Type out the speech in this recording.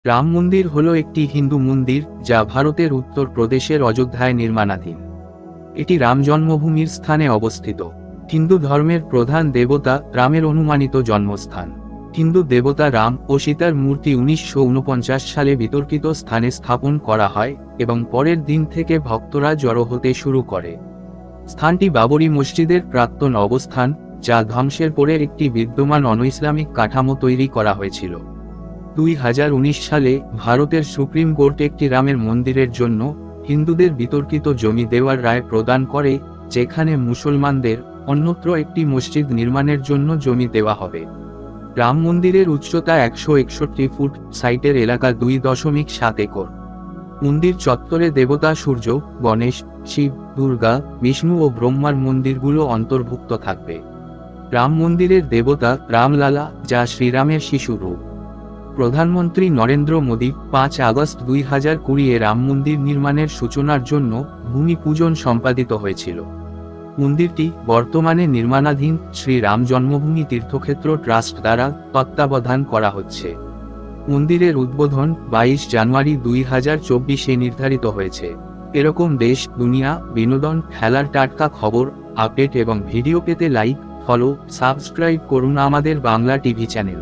রাম মন্দির হল একটি হিন্দু মন্দির যা ভারতের উত্তর প্রদেশের অযোধ্যায় নির্মাণাধীন। এটি রাম জন্মভূমির স্থানে অবস্থিত। হিন্দু ধর্মের প্রধান দেবতা রামের অনুমানিত জন্মস্থান। হিন্দু দেবতা রাম ও সীতার মূর্তি 1949 সালে বিতর্কিত স্থানে স্থাপন করা হয় এবং পরের দিন থেকে ভক্তরা জড়ো হতে শুরু করে। স্থানটি বাবরি মসজিদের প্রাক্তন অবস্থান, যা ধ্বংসের পরে একটি বিদ্যমান অনইসলামিক কাঠামো তৈরি করা হয়েছিল। 2019 সালে ভারতের সুপ্রিম কোর্ট একটি রামের মন্দিরের জন্য হিন্দুদের বিতর্কিত জমি দেওয়ার রায় প্রদান করে, যেখানে মুসলমানদের অন্যত্র একটি মসজিদ নির্মাণের জন্য জমি দেওয়া হবে। রাম মন্দিরের উচ্চতা 161 ফুট, সাইটের এলাকা 2.7 একর। মন্দির চত্বরে দেবতা সূর্য, গণেশ, শিব, দুর্গা, বিষ্ণু ও ব্রহ্মার মন্দিরগুলো অন্তর্ভুক্ত থাকবে। রাম মন্দিরের দেবতা রামলালা, যা শ্রীরামের শিশু রূপ। প্রধানমন্ত্রী নরেন্দ্র মোদী 5 আগস্ট 2020 রাম মন্দির নির্মাণের সূচনার জন্য ভূমি পূজন সম্পাদিত হয়েছিল। মন্দিরটি বর্তমানে নির্মাণাধীন শ্রী রাম জন্মভূমি তীর্থক্ষেত্র ট্রাস্ট দ্বারা তত্ত্বাবধান করা হচ্ছে। মন্দিরের উদ্বোধন 22 জানুয়ারি 2024 নির্ধারিত হয়েছে। এরকম দেশ, দুনিয়া, বিনোদন, খেলার টাটকা খবর, আপডেট এবং ভিডিও পেতে লাইক, ফলো, সাবস্ক্রাইব করুন আমাদের বাংলা টিভি চ্যানেল।